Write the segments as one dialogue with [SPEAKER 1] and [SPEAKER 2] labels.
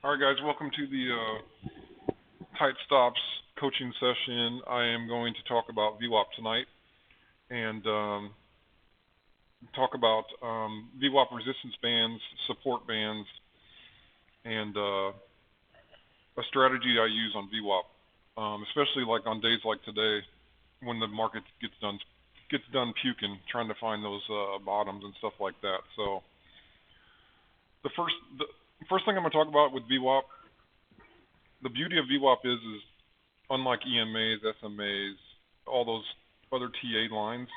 [SPEAKER 1] All right, guys, welcome to the Tight Stops coaching session. I am going to talk about VWAP tonight and talk about VWAP resistance bands, support bands, and a strategy I use on VWAP, especially like on days like today when the market gets done puking, trying to find those bottoms and stuff like that. So the first thing I'm going to talk about with VWAP, the beauty of VWAP is unlike EMAs, SMAs, all those other TA lines,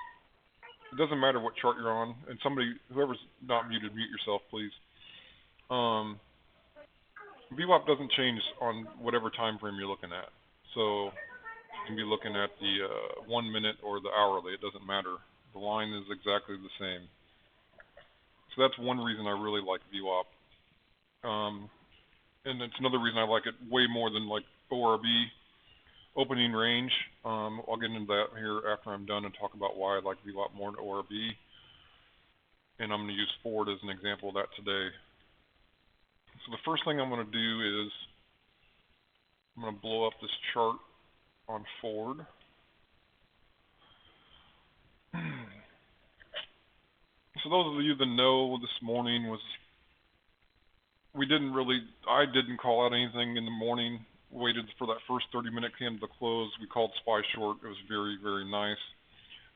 [SPEAKER 1] it doesn't matter what chart you're on. And whoever's not muted, mute yourself, please. VWAP doesn't change on whatever time frame you're looking at. So you can be looking at the 1 minute or the hourly. It doesn't matter. The line is exactly the same. So that's one reason I really like VWAP. And it's another reason I like it way more than like ORB, opening range. I'll get into that here after I'm done and talk about why I like VWAP more than ORB. And I'm going to use Ford as an example of that today. So the first thing I'm going to do is I'm going to blow up this chart on Ford. So those of you that know, this morning was, I didn't call out anything in the morning, waited for that first 30-minute candle to close. We called SPY short. It was very, very nice.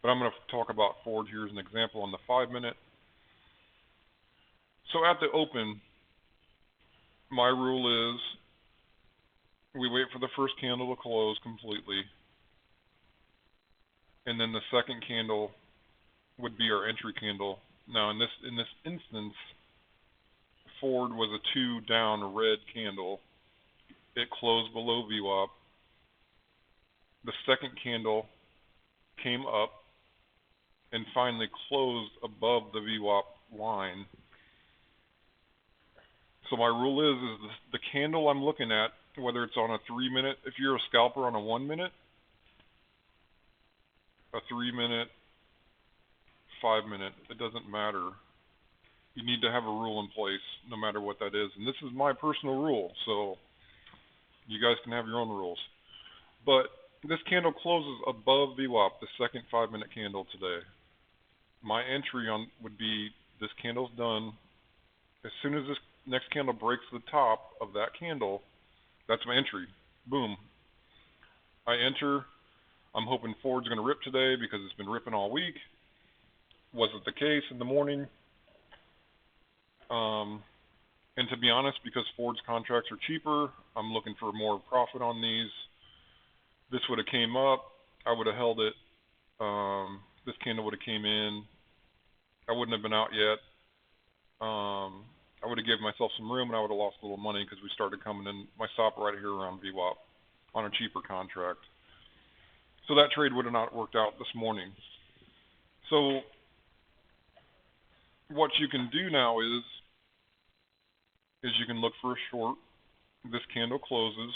[SPEAKER 1] But I'm going to talk about Ford here as an example on the 5-minute. So at the open, my rule is we wait for the first candle to close completely. And then the second candle would be our entry candle. Now in this instance, Ford was a 2 down red candle. It closed below VWAP. The second candle came up and finally closed above the VWAP line. So my rule is the candle I'm looking at, whether it's on a 3-minute, if you're a scalper on a 1-minute, a 3-minute, 5-minute, it doesn't matter. You need to have a rule in place, no matter what that is. And this is my personal rule, so you guys can have your own rules. But this candle closes above VWAP, the second 5-minute candle today. My entry would be this candle's done. As soon as this next candle breaks the top of that candle, that's my entry. Boom. I enter. I'm hoping Ford's going to rip today because it's been ripping all week. Wasn't the case in the morning. And to be honest, because Ford's contracts are cheaper, I'm looking for more profit on these. This would have came up. I would have held it. This candle would have came in. I wouldn't have been out yet. I would have given myself some room, and I would have lost a little money because we started coming in. My stop right here around VWAP on a cheaper contract. So that trade would have not worked out this morning. So what you can do now is you can look for a short. This candle closes.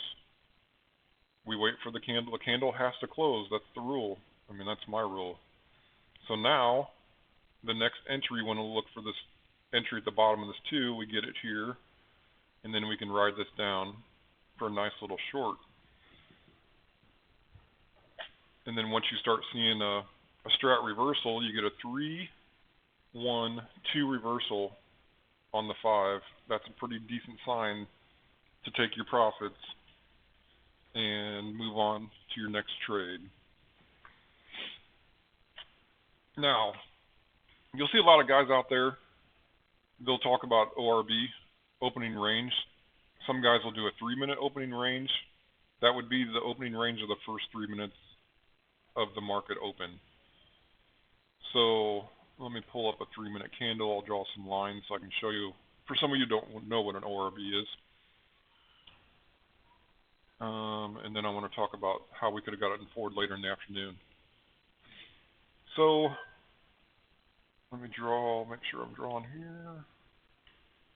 [SPEAKER 1] We wait for the candle. The candle has to close. That's the rule. I mean, that's my rule. So now the next entry, when we look for this entry at the bottom of this 2, we get it here, and then we can ride this down for a nice little short. And then once you start seeing a strat reversal, you get a 3, 1, 2 reversal on the 5. That's a pretty decent sign to take your profits and move on to your next trade. Now, you'll see a lot of guys out there, they'll talk about ORB, opening range. Some guys will do a 3-minute opening range. That would be the opening range of the first 3 minutes of the market open. So let me pull up a 3-minute candle. I'll draw some lines so I can show you. For some of you who don't know what an ORB is. And then I want to talk about how we could have got it in Ford later in the afternoon. So let me draw, make sure I'm drawing here.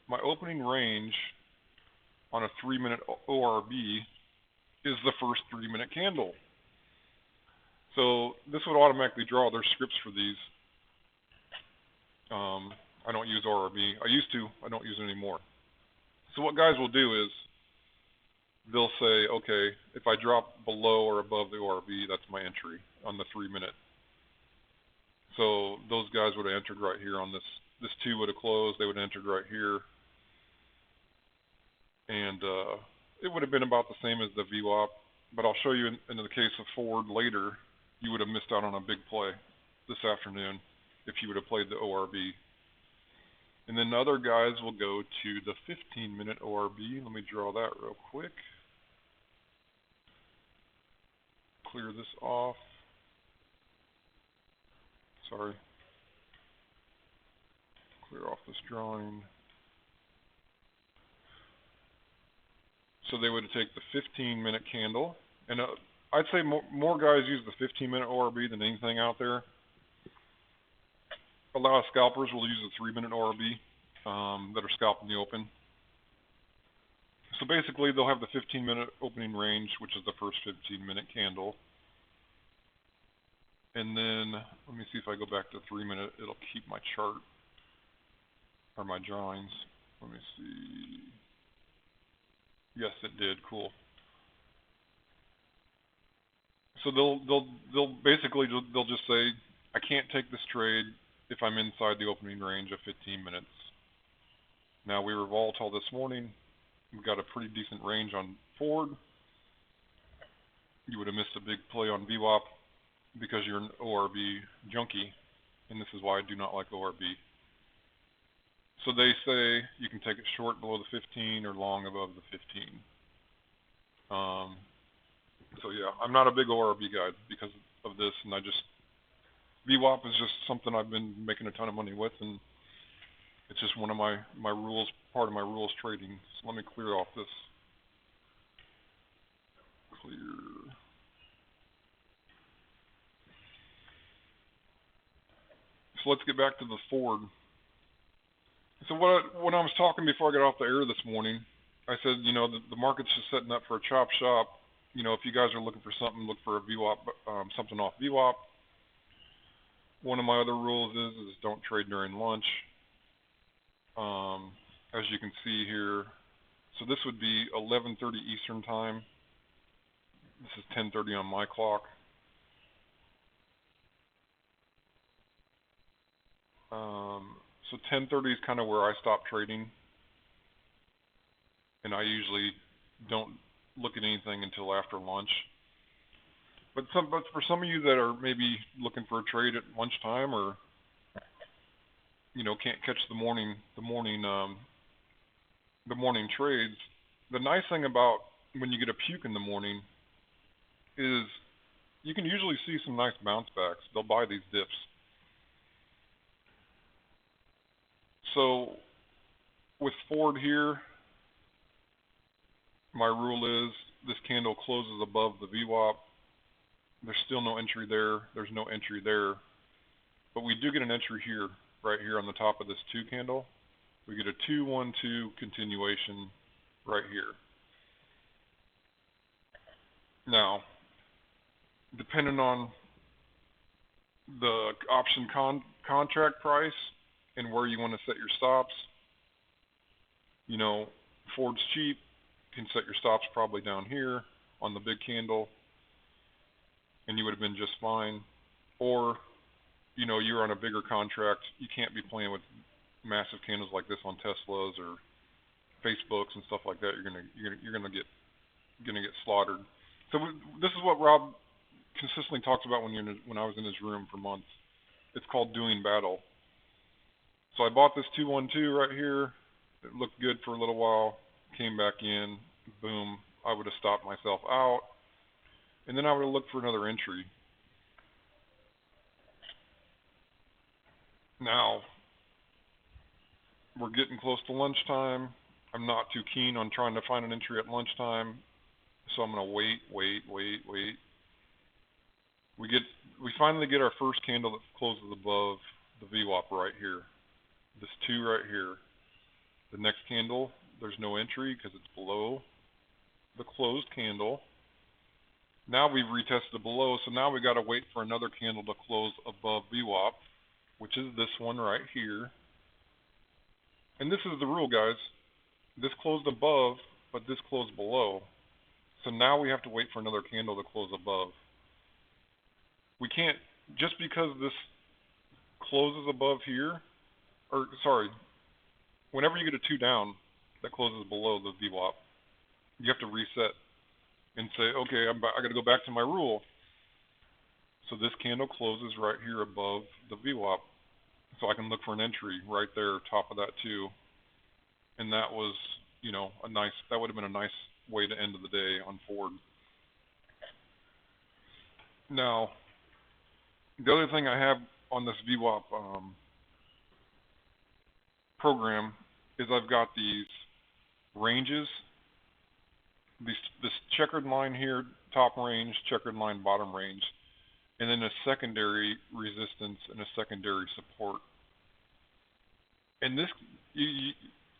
[SPEAKER 1] My opening range on a 3-minute ORB is the first 3-minute candle. So this would automatically draw. There's scripts for these. I don't use ORB. I used to. I don't use it anymore. So what guys will do is they'll say, okay, if I drop below or above the ORB, that's my entry on the 3 minute. So those guys would have entered right here on this. This 2 would have closed. They would have entered right here, and it would have been about the same as the VWAP. But I'll show you in the case of Ford later, you would have missed out on a big play this afternoon if you would have played the ORB. And then other guys will go to the 15-minute ORB. Let me draw that real quick. Clear this off. Sorry. Clear off this drawing. So they would take the 15-minute candle, and I'd say more guys use the 15-minute ORB than anything out there. A lot of scalpers will use the 3-minute ORB that are scalping the open. So basically, they'll have the 15-minute opening range, which is the first 15-minute candle. And then, let me see if I go back to 3-minute, it'll keep my chart, or my drawings. Let me see. Yes, it did. Cool. So they'll basically just say, I can't take this trade if I'm inside the opening range of 15 minutes. Now we were volatile this morning. We've got a pretty decent range on Ford. You would have missed a big play on VWAP because you're an ORB junkie, and this is why I do not like ORB. So they say you can take it short below the 15 or long above the 15. So yeah, I'm not a big ORB guy because of this, and VWAP is just something I've been making a ton of money with, and it's just one of my rules, part of my rules trading. So let me clear off this. Clear. So let's get back to the Ford. So when I was talking before I got off the air this morning, I said, the market's just setting up for a chop shop. If you guys are looking for something, look for a VWAP, something off VWAP. One of my other rules is don't trade during lunch. As you can see here, so this would be 11:30 Eastern time. This is 10:30 on my clock. So 10:30 is kind of where I stop trading, and I usually don't look at anything until after lunch. But for some of you that are maybe looking for a trade at lunchtime, or can't catch the morning trades, the nice thing about when you get a puke in the morning is you can usually see some nice bounce backs. They'll buy these dips. So with Ford here, my rule is this candle closes above the VWAP. There's still no entry there. There's no entry there. But we do get an entry here, right here on the top of this 2 candle. We get a 2-1-2 continuation right here. Now, depending on the option contract price and where you want to set your stops, Ford's cheap. You can set your stops probably down here on the big candle, and you would have been just fine. Or, you're on a bigger contract. You can't be playing with massive candles like this on Teslas or Facebooks and stuff like that. You're gonna get slaughtered. So this is what Rob consistently talks about when I was in his room for months. It's called doing battle. So I bought this 2-1-2 right here. It looked good for a little while. Came back in. Boom. I would have stopped myself out, and then I would have looked for another entry. Now, we're getting close to lunchtime. I'm not too keen on trying to find an entry at lunchtime, so I'm going to wait. We finally get our first candle that closes above the VWAP right here. This 2 right here. The next candle, there's no entry because it's below the closed candle. Now we've retested below, so now we got to wait for another candle to close above VWAP, which is this one right here. And this is the rule, guys. This closed above, but this closed below. So now we have to wait for another candle to close above. We can't, just because this closes above here, or sorry, whenever you get a 2 down that closes below the VWAP, you have to reset and say, okay, I got to go back to my rule. So this candle closes right here above the VWAP. So I can look for an entry right there, top of that too. And that was, you know, that would have been a nice way to end the day on Ford. Now, the other thing I have on this VWAP program is I've got these ranges, this checkered line here, top range, checkered line, bottom range, and then a secondary resistance and a secondary support. And this,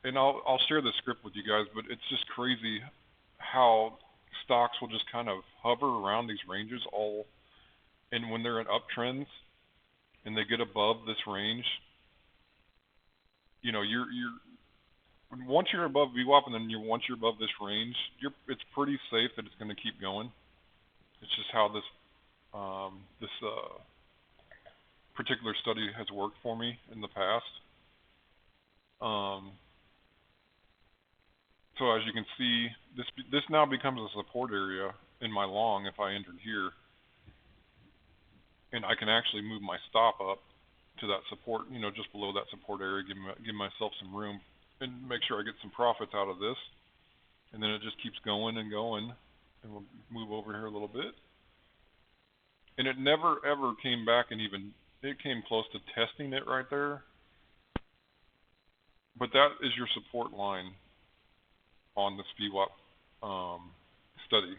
[SPEAKER 1] and I'll share the script with you guys, but it's just crazy how stocks will just kind of hover around these ranges and when they're in uptrends and they get above this range, you know, once you're above VWAP and then once you're above this range, it's pretty safe that it's going to keep going. It's just how this particular study has worked for me in the past. So as you can see, this now becomes a support area in my long if I entered here. And I can actually move my stop up to that support, you know, just below that support area, give myself some room and make sure I get some profits out of this. And then it just keeps going and going. And we'll move over here a little bit. And it never ever came back and it came close to testing it right there. But that is your support line on this VWAP study.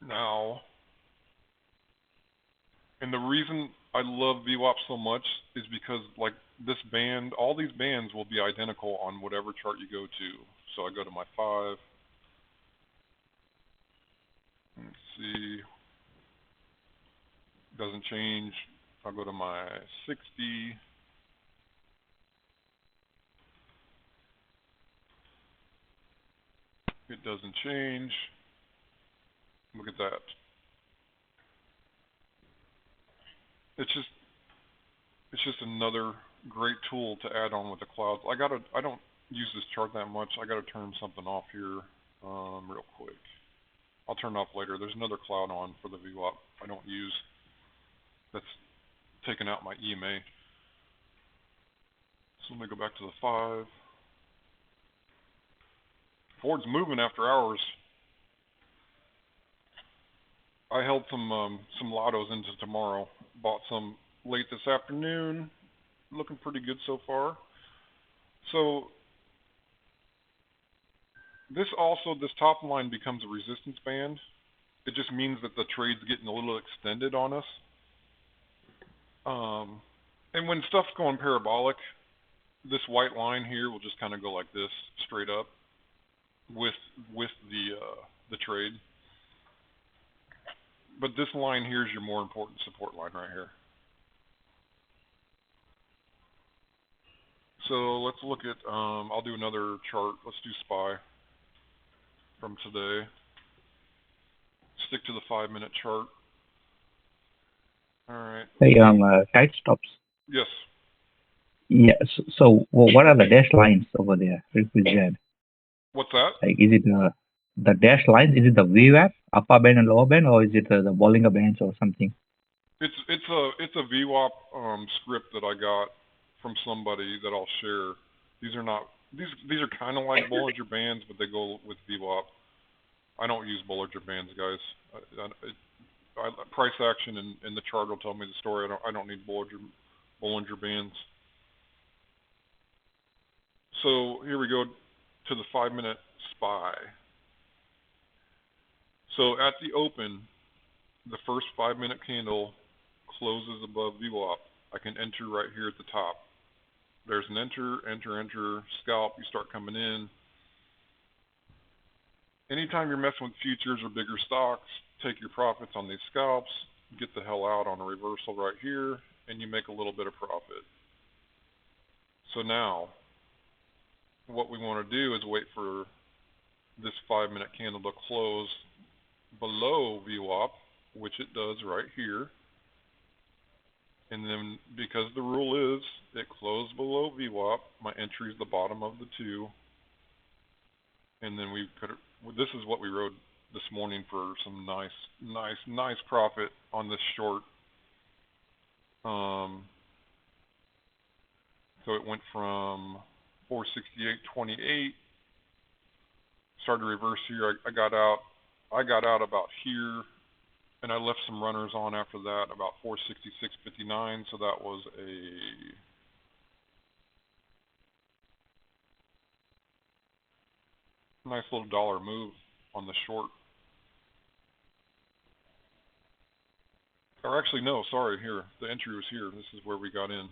[SPEAKER 1] Now, and the reason I love VWAP so much is because, like, this band, all these bands will be identical on whatever chart you go to. So I go to my 5. Let's see. Doesn't change. I'll go to my 60. It doesn't change. Look at that. It's just another great tool to add on with the clouds. I don't use this chart that much. I gotta turn something off here real quick. I'll turn it off later. There's another cloud on for the VWAP I don't use. That's taking out my EMA. So let me go back to the 5. Ford's moving after hours. I held some lottos into tomorrow. Bought some late this afternoon. Looking pretty good so far. So this top line becomes a resistance band. It just means that the trade's getting a little extended on us. And when stuff's going parabolic, this white line here will just kind of go like this, straight up, with the trade. But this line here is your more important support line right here. So let's look at, I'll do another chart. Let's do SPY from today. Stick to the 5-minute chart. All right.
[SPEAKER 2] Hey, tight stops.
[SPEAKER 1] Yes.
[SPEAKER 2] Yeah. So what are the dashed lines over there? Represent?
[SPEAKER 1] What's that?
[SPEAKER 2] Like, is it the dashed lines? Is it the VWAP, upper band and lower band, or is it the Bollinger Bands or something?
[SPEAKER 1] It's a VWAP script that I got from somebody that I'll share. These are kind of like Bollinger Bands, but they go with VWAP. I don't use Bollinger Bands, guys. Price action and the chart will tell me the story. I don't need Bollinger Bands. So here we go to the 5-minute SPY. So at the open, the first 5-minute candle closes above VWAP. I can enter right here at the top. There's an enter, scalp, you start coming in. Anytime you're messing with futures or bigger stocks, take your profits on these scalps, get the hell out on a reversal right here, and you make a little bit of profit. So now, what we want to do is wait for this 5-minute candle to close below VWAP, which it does right here. And then because the rule is it closed below VWAP, my entry is the bottom of the two. And then this is what we rode this morning for some nice profit on this short. So it went from 468.28, started to reverse here. I got out about here, and I left some runners on after that about 466.59. So that was a nice little dollar move on the short. Or actually, no, sorry, here. The entry was here. This is where we got in.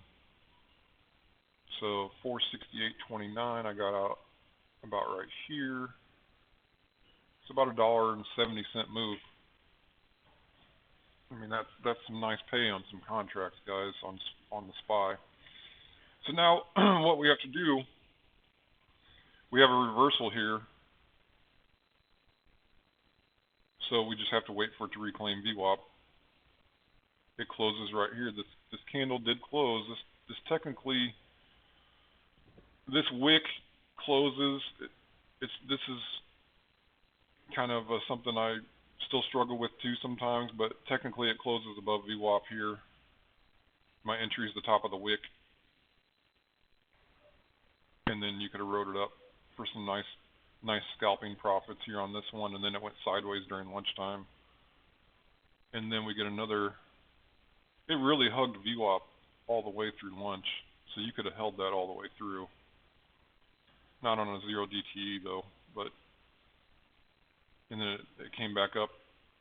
[SPEAKER 1] So 468.29, I got out about right here. It's about $1.70 move. I mean, that's some nice pay on some contracts, guys, on the SPY. So now what we have to do, we have a reversal here. So we just have to wait for it to reclaim VWAP. It closes right here. This candle did close. This technically, this wick closes. This is kind of something I still struggle with too sometimes, but technically it closes above VWAP here. My entry is the top of the wick, and then you could have rode it up for some nice scalping profits here on this one, and then it went sideways during lunchtime, and then we get another. It really hugged VWAP all the way through lunch, so you could have held that all the way through. Not on a 0 DTE though, but and then it came back up,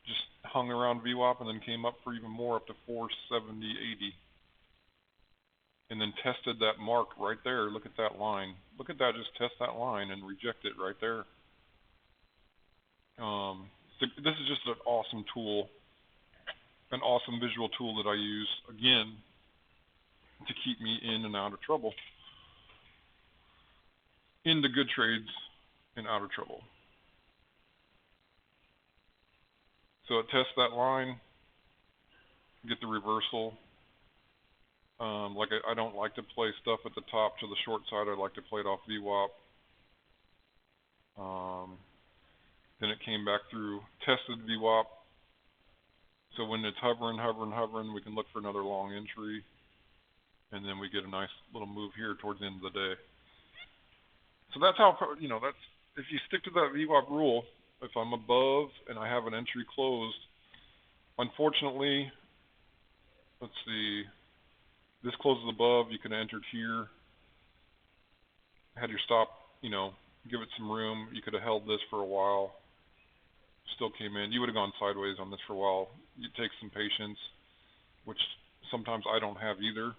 [SPEAKER 1] just hung around VWAP, and then came up for even more, up to 470.80, and then tested that mark right there. Look at that line. Look at that. Just test that line and reject it right there. This is just an awesome tool, an awesome visual tool that I use again to keep me in and out of trouble, into good trades and out of trouble. So it tests that line, get the reversal. Like I don't like to play stuff at the top to the short side. I like to play it off VWAP. Then it came back through, tested VWAP. So when it's hovering, we can look for another long entry, and then we get a nice little move here towards the end of the day. So that's how, that's, if you stick to that VWAP rule, if I'm above and I have an entry closed, unfortunately, let's see, this closes above, you can have entered here, had your stop, give it some room, you could have held this for a while, still came in, you would have gone sideways on this for a while. It takes some patience, which sometimes I don't have either.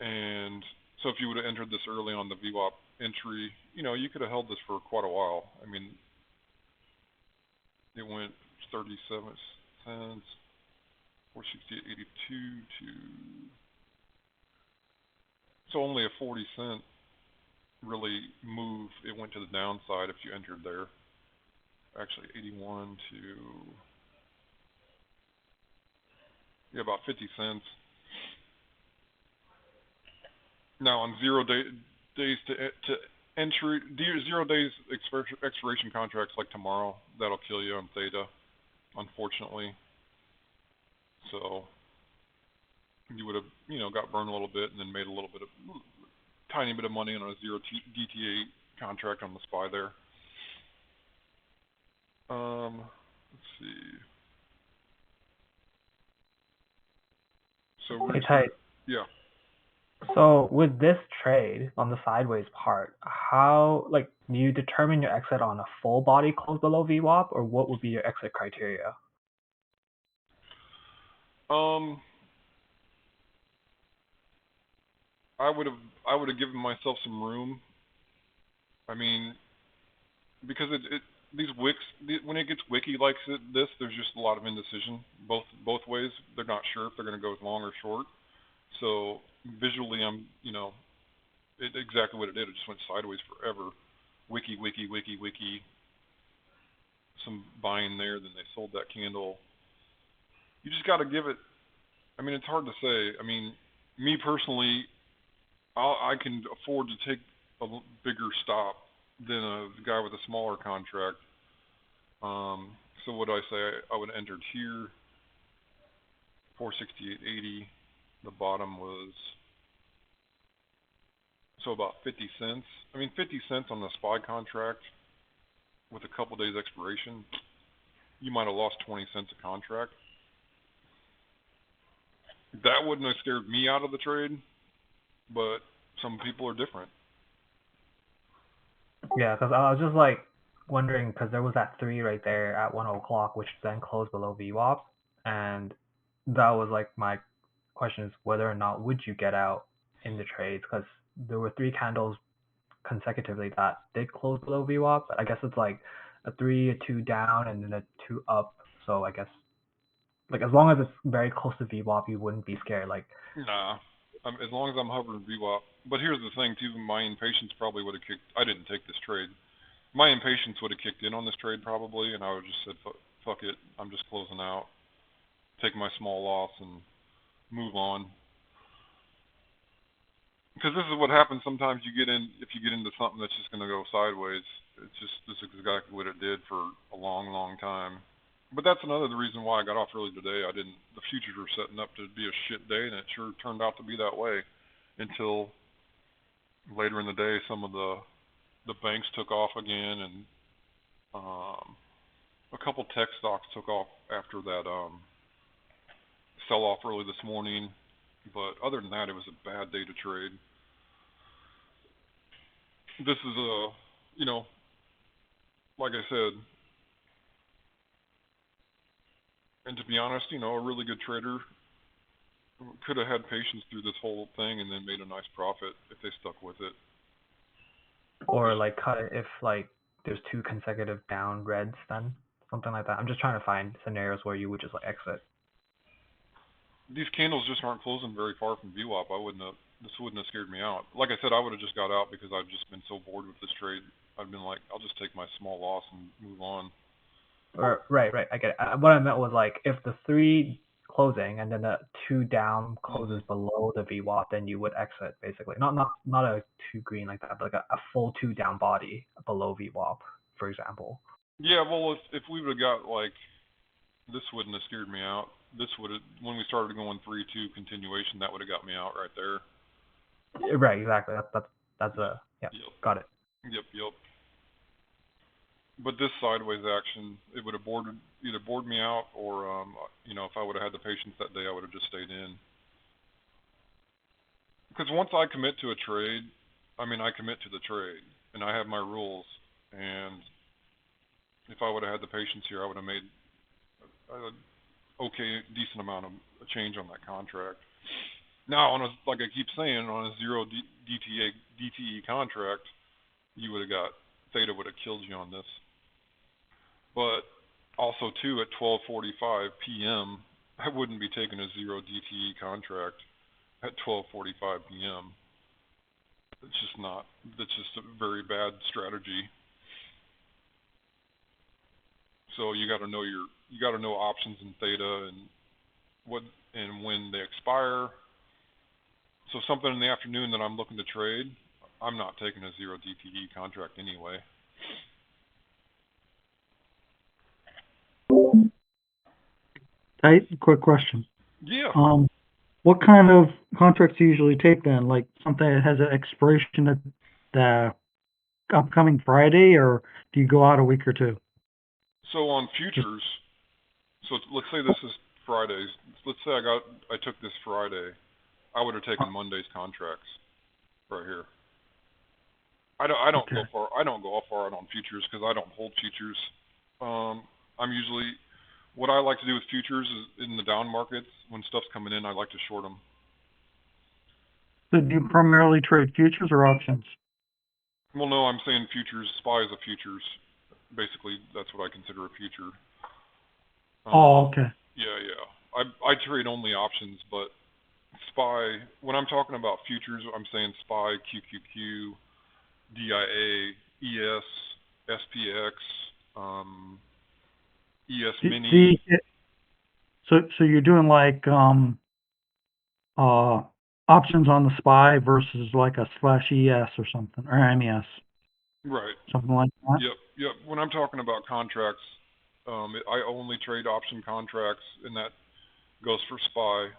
[SPEAKER 1] And so if you would have entered this early on the VWAP entry, you could have held this for quite a while. I mean, it went 37 cents, 468.82 to, so only a 40-cent really move. It went to the downside if you entered there. Actually 81 to, about 50 cents. Now on 0 days to entry, 0 days expiration contracts like tomorrow, that'll kill you on theta, unfortunately. So you would have, got burned a little bit and then made a tiny bit of money on a 0 DTA contract on the SPY there. Let's see. So
[SPEAKER 3] hey, Ty.
[SPEAKER 1] Yeah.
[SPEAKER 3] So with this trade on the sideways part, how do you determine your exit on a full body close below VWAP, or what would be your exit criteria?
[SPEAKER 1] I would have given myself some room. I mean, because these wicks, when it gets wicky like this, there's just a lot of indecision both ways. They're not sure if they're going to go long or short. So visually, I'm, exactly what it did. It just went sideways forever. wiki, some buying there, then they sold that candle. You just got to give it. I mean, it's hard to say. I mean, me personally, I can afford to take a bigger stop than a guy with a smaller contract. So what do I say? I would have entered here, 468.80. The bottom was so about 50 cents. I mean, 50 cents on the SPY contract with a couple days expiration, you might have lost 20 cents a contract. That wouldn't have scared me out of the trade, but some people are different.
[SPEAKER 3] Yeah, because I was just like wondering, because there was that 3 right there at 1 o'clock, which then closed below VWAP, and that was like my question is whether or not would you get out in the trades, because there were 3 candles consecutively that did close below VWAP, but I guess it's like a 3, a 2 down, and then a 2 up. So I guess like as long as it's very close to VWAP, you wouldn't be scared. Like,
[SPEAKER 1] Nah, as long as I'm hovering VWAP. But here's the thing too, my impatience probably would have kicked. I didn't take this trade. My impatience would have kicked in on this trade probably, and I would have just said, fuck it, I'm just closing out, take my small loss, and move on. Because this is what happens sometimes. You get in, if you get into something that's just going to go sideways, this is exactly what it did for a long time. But that's another reason why I got off early today. The futures were setting up to be a shit day, and it sure turned out to be that way until later in the day some of the banks took off again, and a couple tech stocks took off after that sell off early this morning. But other than that, it was a bad day to trade. This is like I said, and to be honest, a really good trader could have had patience through this whole thing and then made a nice profit if they stuck with it.
[SPEAKER 3] or like cut it if like there's 2 consecutive down reds, then something like that. I'm just trying to find scenarios where you would just like exit.
[SPEAKER 1] These candles just aren't closing very far from VWAP. This wouldn't have scared me out. Like I said, I would have just got out because I've just been so bored with this trade. I've been like, I'll just take my small loss and move on.
[SPEAKER 3] Right. I get it. What I meant was like if the 3 closing and then the 2 down closes below the VWAP, then you would exit basically. Not a 2 green like that, but like a full 2 down body below VWAP, for example.
[SPEAKER 1] Yeah, well, if we would have got like, this wouldn't have scared me out. This would have, when we started going 3-2 continuation, that would have got me out right there.
[SPEAKER 3] Right, exactly. That's a
[SPEAKER 1] Yep.
[SPEAKER 3] Got it.
[SPEAKER 1] Yep. But this sideways action, it would have either bored me out, or if I would have had the patience that day, I would have just stayed in. Because once I commit to a trade, I commit to the trade, and I have my rules. And if I would have had the patience here, I would have made decent amount of change on that contract. Now, like I keep saying, on a 0 DTE contract, you would have got theta would have killed you on this. But also too, at 12:45 p.m., I wouldn't be taking a 0 DTE contract at 12:45 p.m. It's just not. That's just a very bad strategy. So you got to know options in theta and when they expire. So something in the afternoon that I'm looking to trade, I'm not taking a 0 DTE contract anyway.
[SPEAKER 4] Quick question.
[SPEAKER 1] Yeah.
[SPEAKER 4] What kind of contracts do you usually take then? Like something that has an expiration at the upcoming Friday, or do you go out a week or two?
[SPEAKER 1] So on futures, so let's say this is Fridays. Let's say I took this Friday. I would have taken Monday's contracts right here. I don't go far. I don't go far out on futures because I don't hold futures. I'm usually, what I like to do with futures is in the down markets, when stuff's coming in, I like to short them.
[SPEAKER 4] So do you primarily trade futures or options?
[SPEAKER 1] Well, no, I'm saying futures. SPY is a futures. Basically, that's what I consider a future.
[SPEAKER 4] Okay.
[SPEAKER 1] Yeah. I trade only options, but SPY, when I'm talking about futures, I'm saying SPY, QQQ, DIA, ES, SPX, ES
[SPEAKER 4] The,
[SPEAKER 1] Mini.
[SPEAKER 4] so you're doing like options on the SPY versus like a /ES or something, or MES,
[SPEAKER 1] Right.
[SPEAKER 4] something like that.
[SPEAKER 1] Yep. When I'm talking about contracts, I only trade option contracts, and that goes for SPY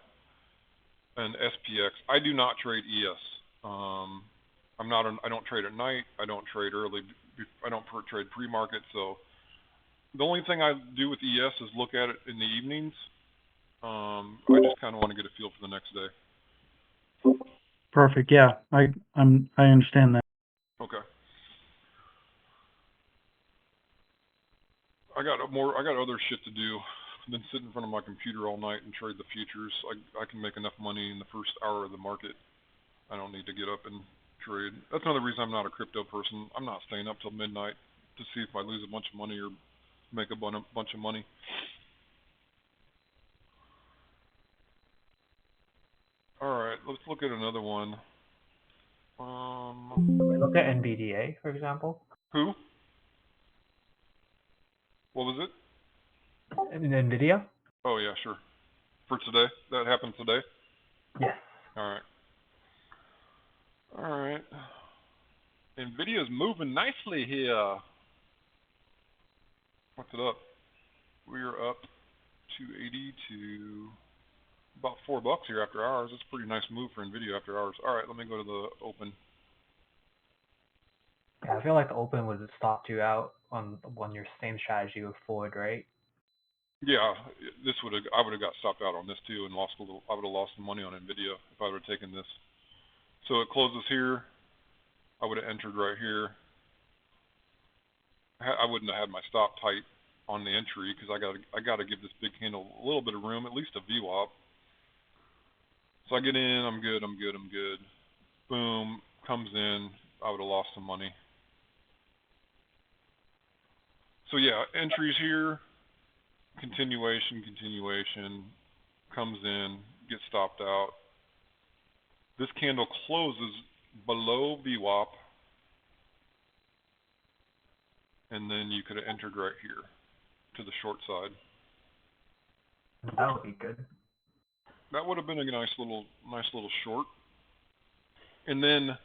[SPEAKER 1] and SPX. I do not trade ES. I don't trade at night. I don't trade early. I don't trade pre-market. So the only thing I do with ES is look at it in the evenings. I just kind of want to get a feel for the next day.
[SPEAKER 4] Perfect. Yeah, I understand that.
[SPEAKER 1] Okay. I got other shit to do than sit in front of my computer all night and trade the futures. I can make enough money in the first hour of the market. I don't need to get up and trade. That's another reason I'm not a crypto person. I'm not staying up till midnight to see if I lose a bunch of money or make a bunch of money. Alright, let's look at another one.
[SPEAKER 3] Look at Nvidia, for example.
[SPEAKER 1] Who? What was it?
[SPEAKER 3] Nvidia?
[SPEAKER 1] Oh yeah, sure. For today? That happened today?
[SPEAKER 3] Yes.
[SPEAKER 1] Alright. Nvidia's moving nicely here. What's it up? We're up 280 to about $4 here after hours. It's a pretty nice move for Nvidia after hours. Alright, let me go to the open.
[SPEAKER 3] Yeah, I feel like the open would have stopped you out on your same strategy with Ford, right?
[SPEAKER 1] Yeah, I would have got stopped out on this too and I would have lost some money on Nvidia if I would have taken this. So it closes here. I would have entered right here. I wouldn't have had my stop tight on the entry because I got to give this big candle a little bit of room, at least a VWAP. So I get in, I'm good. Boom, comes in, I would have lost some money. So yeah, entries here, continuation, comes in, gets stopped out. This candle closes below VWAP, and then you could have entered right here to the short side.
[SPEAKER 3] That would be good.
[SPEAKER 1] That would have been a nice little short. And then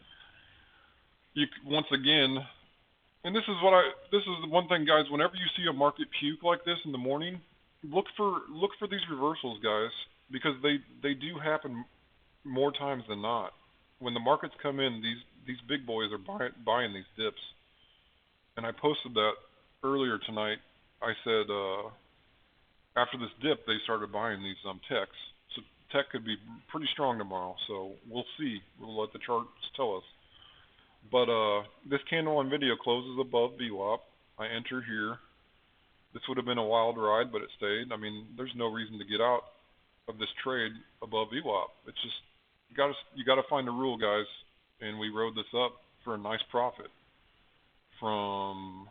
[SPEAKER 1] you once again, and this is the one thing, guys. Whenever you see a market puke like this in the morning, look for these reversals, guys, because they do happen more times than not. When the markets come in, these big boys are buying these dips. And I posted that earlier tonight. I said after this dip, they started buying these techs. So tech could be pretty strong tomorrow. So we'll see. We'll let the charts tell us. But this candle on video closes above VWAP. I enter here. This would have been a wild ride, but it stayed. I mean, there's no reason to get out of this trade above VWAP. It's just you got to find a rule, guys. And we rode this up for a nice profit from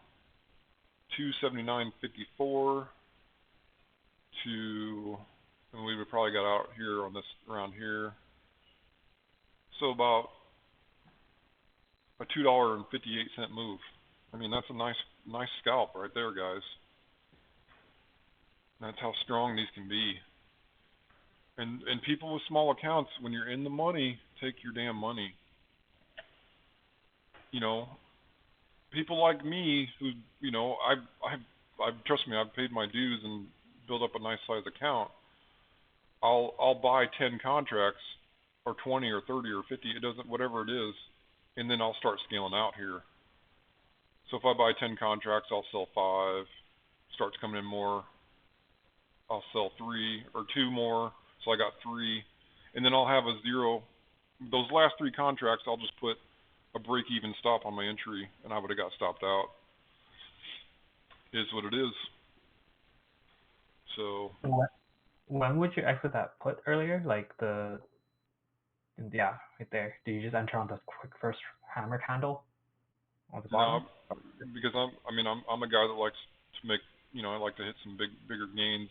[SPEAKER 1] 279.54 to, and we would probably got out here on this around here. So about a $2.58 move. I mean, that's a nice scalp right there, guys. That's how strong these can be. And people with small accounts, when you're in the money, take your damn money. You know, people like me who, you know, I've trust me, I've paid my dues and built up a nice size account. I'll buy 10 contracts or 20 or 30 or 50, it doesn't, whatever it is, and then I'll start scaling out here. So if I buy 10 contracts, I'll sell 5. Starts coming in more, I'll sell 3 or 2 more. So I got 3, and then I'll have a 0. Those last 3 contracts, I'll just put a break-even stop on my entry, and I would have got stopped out. Is what it is. So.
[SPEAKER 3] When would you exit that put earlier? Like yeah, right there. Do you just enter on the quick first hammer candle on the bottom?
[SPEAKER 1] No, because I'm a guy that likes to make, you know, I like to hit some bigger gains.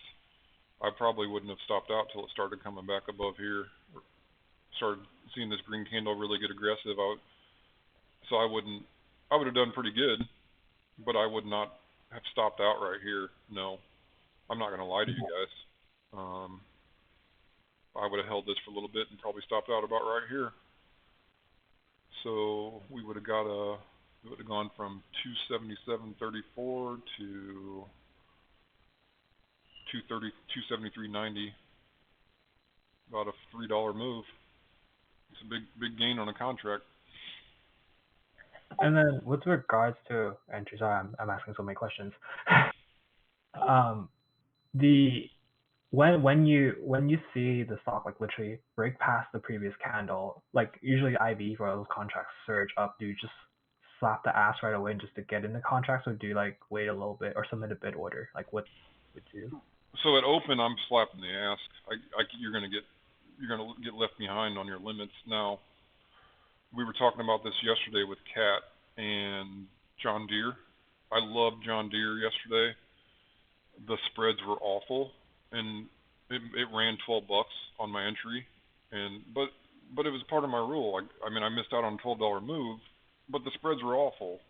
[SPEAKER 1] I probably wouldn't have stopped out till it started coming back above here. Started seeing this green candle really get aggressive. So I wouldn't I would have done pretty good, but I would not have stopped out right here. No, I'm not going to lie to you guys. I would have held this for a little bit and probably stopped out about right here. So we would have gone from 277.34 to 273.90. About a $3 move. It's a big gain on a contract.
[SPEAKER 3] And then with regards to entry, sorry, I'm asking so many questions. The when you see the stock like literally break past the previous candle, like usually IB for those contracts surge up, do you just slap the ask right away just to get in the contracts, or do you like wait a little bit or submit a bid order? Like what would you?
[SPEAKER 1] So at open, I'm slapping the ask. You're gonna get left behind on your limits. Now, we were talking about this yesterday with Cat and John Deere. I loved John Deere yesterday. The spreads were awful, and it ran $12 on my entry, but it was part of my rule. I mean, I missed out on a $12 move, but the spreads were awful,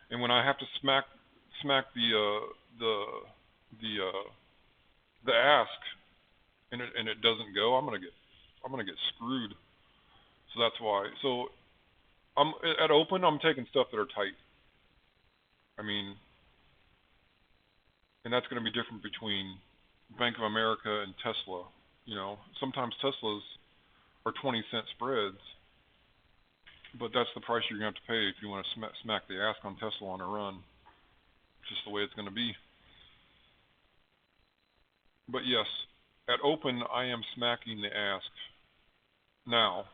[SPEAKER 1] and when I have to smack the ask, and it doesn't go, I'm gonna get screwed. So that's why. So I'm at open. I'm taking stuff that are tight. I mean, and that's going to be different between Bank of America and Tesla. You know, sometimes Teslas are 20-cent spreads, but that's the price you're going to have to pay if you want to smack the ask on Tesla on a run. It's just the way it's going to be. But yes, at open, I am smacking the ask. Now,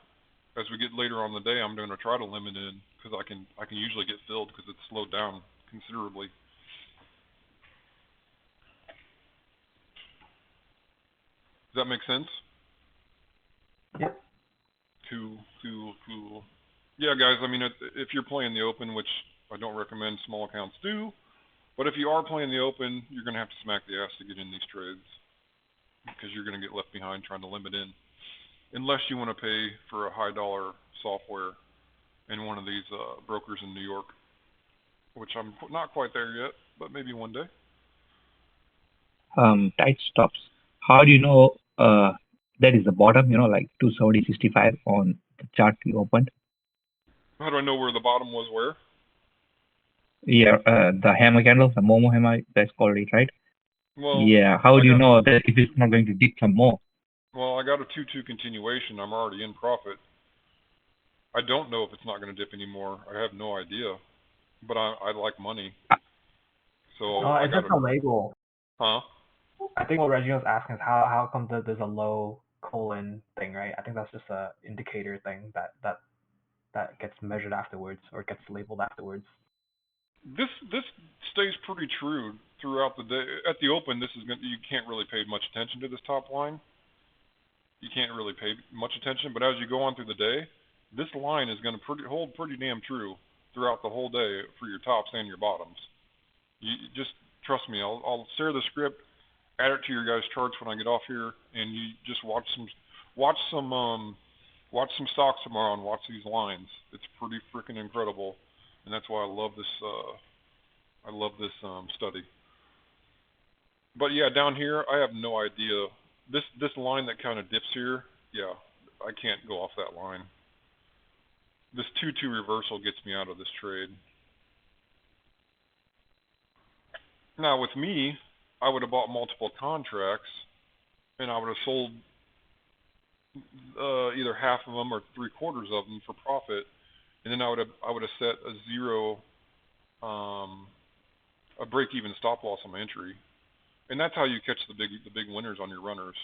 [SPEAKER 1] as we get later on in the day, I'm going to try to limit in because I can usually get filled because it's slowed down considerably. Does that make sense?
[SPEAKER 3] Yep.
[SPEAKER 1] Cool. Yeah, guys, I mean, if you're playing the open, which I don't recommend small accounts do, but if you are playing the open, you're going to have to smack the ass to get in these trades because you're going to get left behind trying to limit in. Unless you want to pay for a high dollar software in one of these brokers in New York, which I'm not quite there yet, but maybe one day.
[SPEAKER 2] Tight stops. How do you know that is the bottom? You know, like 270.65 on the chart you opened.
[SPEAKER 1] How do I know where the bottom was? Where?
[SPEAKER 2] Yeah, the hammer candle, the Momo hammer, that's called it, right?
[SPEAKER 1] Well,
[SPEAKER 2] yeah. How do you know that if it's not going to dip some more?
[SPEAKER 1] Well, I got a 2-2 continuation. I'm already in profit. I don't know if it's not going to dip anymore. I have no idea, but I like money. So
[SPEAKER 3] It's just a label.
[SPEAKER 1] Huh?
[SPEAKER 3] I think what Reginald's asking is how come there's a low colon thing, right? I think that's just a indicator thing that gets measured afterwards or gets labeled afterwards.
[SPEAKER 1] This stays pretty true throughout the day. At the open, you can't really pay much attention to this top line. You can't really pay much attention, but as you go on through the day, this line is going to hold pretty damn true throughout the whole day for your tops and your bottoms. You just trust me. I'll share the script, add it to your guys' charts when I get off here, and you just watch some stocks tomorrow and watch these lines. It's pretty freaking incredible, and that's why I love this. Study. But yeah, down here I have no idea. This line that kind of dips here, yeah, I can't go off that line. This 2-2 reversal gets me out of this trade. Now with me, I would have bought multiple contracts, and I would have sold either half of them or 3/4 of them for profit, and then I would have set a zero, a break-even stop loss on my entry, and that's how you catch the big winners on your runners.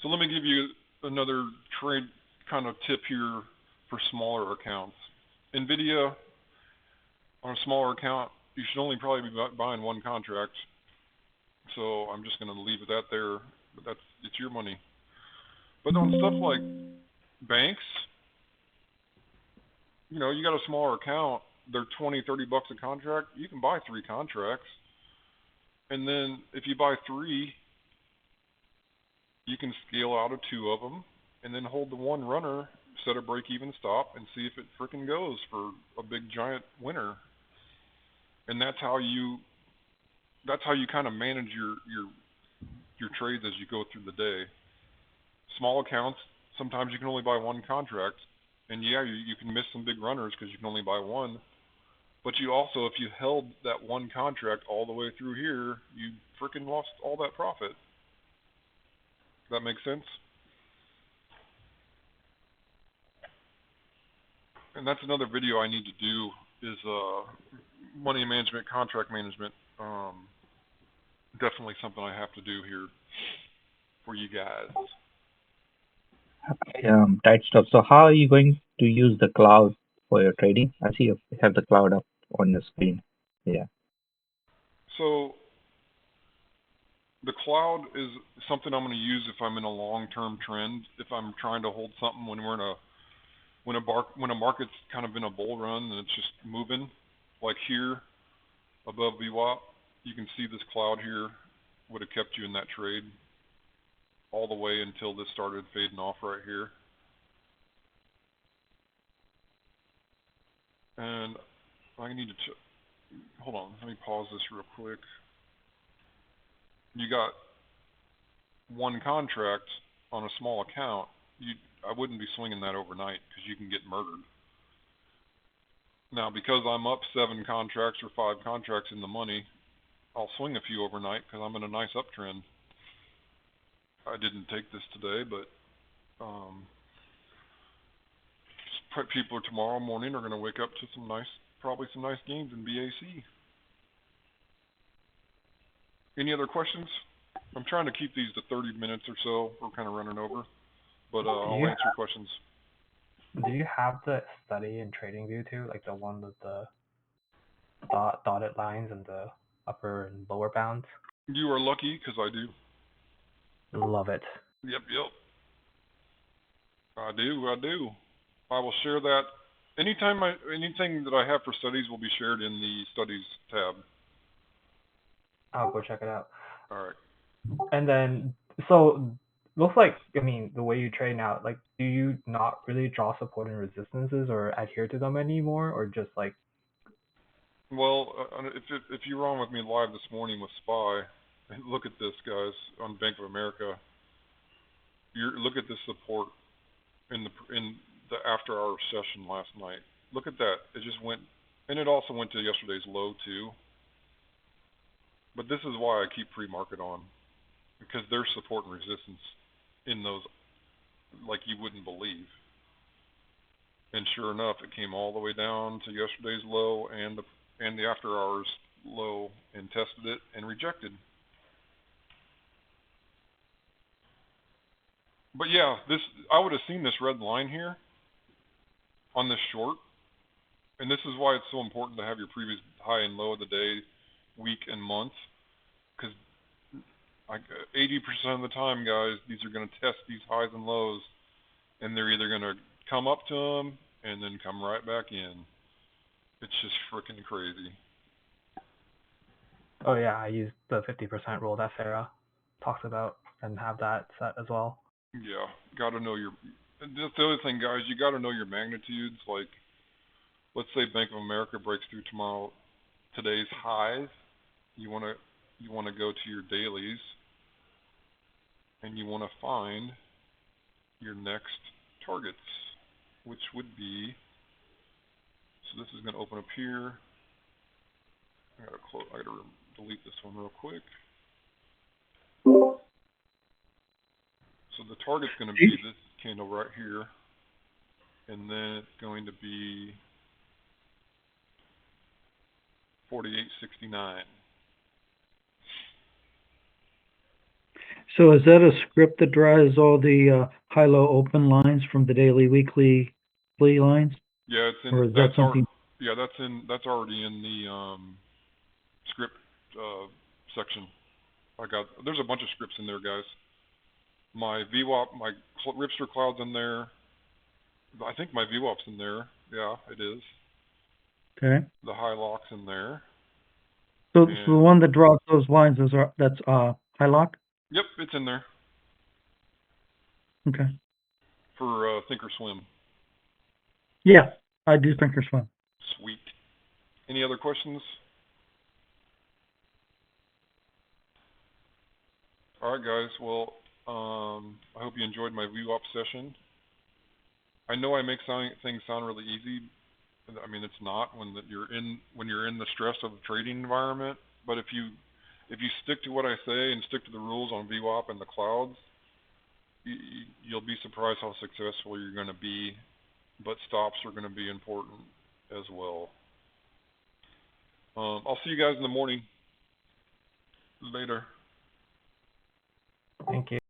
[SPEAKER 1] So let me give you another trade kind of tip here for smaller accounts. Nvidia, on a smaller account, you should only probably be buying one contract. So I'm just going to leave it at there, but it's your money. But on stuff like banks, you know, you got a smaller account, they're $20, $30 a contract, you can buy 3 contracts. And then if you buy 3, you can scale out of 2 of them and then hold the one runner set a break-even stop and see if it frickin' goes for a big giant winner. And that's how you kind of manage your trades as you go through the day. Small accounts, sometimes you can only buy one contract, and yeah, you can miss some big runners because you can only buy one. But you also, if you held that one contract all the way through here, you frickin' lost all that profit. That makes sense? And that's another video I need to do is money management, contract management. Definitely something I have to do here for you guys.
[SPEAKER 2] Tight stuff. So how are you going to use the cloud for your trading? I see you have the cloud up on your screen. Yeah.
[SPEAKER 1] So the cloud is something I'm going to use if I'm in a long-term trend. If I'm trying to hold something when we're in a when a market's kind of in a bull run and it's just moving, like here above VWAP, you can see this cloud here would have kept you in that trade all the way until this started fading off right here. And I need to hold on, let me pause this real quick. You got one contract on a small account. I wouldn't be swinging that overnight because you can get murdered. Now, because I'm up 7 contracts or 5 contracts in the money, I'll swing a few overnight because I'm in a nice uptrend. I didn't take this today, but people tomorrow morning are going to wake up to probably some nice gains in BAC. Any other questions? I'm trying to keep these to 30 minutes or so. We're kind of running over, but I'll answer questions.
[SPEAKER 3] Do you have the study and trading view too, like the one with the dotted lines and the upper and lower bounds?
[SPEAKER 1] You are lucky because I do.
[SPEAKER 3] Love it.
[SPEAKER 1] Yep. I do. I will share that. Anything that I have for studies will be shared in the studies tab.
[SPEAKER 3] I'll go check it out.
[SPEAKER 1] All right.
[SPEAKER 3] And then, so looks like, I mean, the way you trade now, like, do you not really draw support and resistances or adhere to them anymore, or just like?
[SPEAKER 1] Well, if you were on with me live this morning with SPY, look at this, guys, on Bank of America. Look at this support in the after-hour session last night. Look at that. It just went, and it also went to yesterday's low too. But this is why I keep pre-market on, because there's support and resistance in those like you wouldn't believe. And sure enough, it came all the way down to yesterday's low and the after-hours low and tested it and rejected. But yeah, I would have seen this red line here on this short, and this is why it's so important to have your previous high and low of the day, week, and month, because 80% of the time, guys, these are going to test these highs and lows, and they're either going to come up to them and then come right back in. It's just freaking crazy.
[SPEAKER 3] Oh yeah, I use the 50% rule that Sarah talks about and have that set as well.
[SPEAKER 1] Yeah, got to know that's the other thing, guys, you got to know your magnitudes. Like, let's say Bank of America breaks through today's highs. You want to go to your dailies, and you want to find your next targets, which would be, so this is going to open up here. I gotta delete this one real quick. So the target's going to be this candle right here, and then it's going to be 48.69.
[SPEAKER 4] So is that a script that drives all the high-low open lines from the daily, weekly lines?
[SPEAKER 1] Yeah, it's in.
[SPEAKER 4] Or is that something?
[SPEAKER 1] That's already in the script section. There's a bunch of scripts in there, guys. My VWAP, my Ripster Cloud's in there. I think my VWAP's in there. Yeah, it is.
[SPEAKER 4] Okay.
[SPEAKER 1] The high lock's in there.
[SPEAKER 4] So the one that draws those lines that's high lock?
[SPEAKER 1] Yep, it's in there.
[SPEAKER 4] Okay.
[SPEAKER 1] For Thinkorswim.
[SPEAKER 4] Yeah, I do think they're swim.
[SPEAKER 1] Sweet. Any other questions? All right, guys. Well, I hope you enjoyed my VWAP session. I know I make things sound really easy. I mean, it's not when you're in the stress of the trading environment. But if you stick to what I say and stick to the rules on VWAP and the clouds, you'll be surprised how successful you're going to be. But stops are going to be important as well. I'll see you guys in the morning. Later.
[SPEAKER 3] Thank you.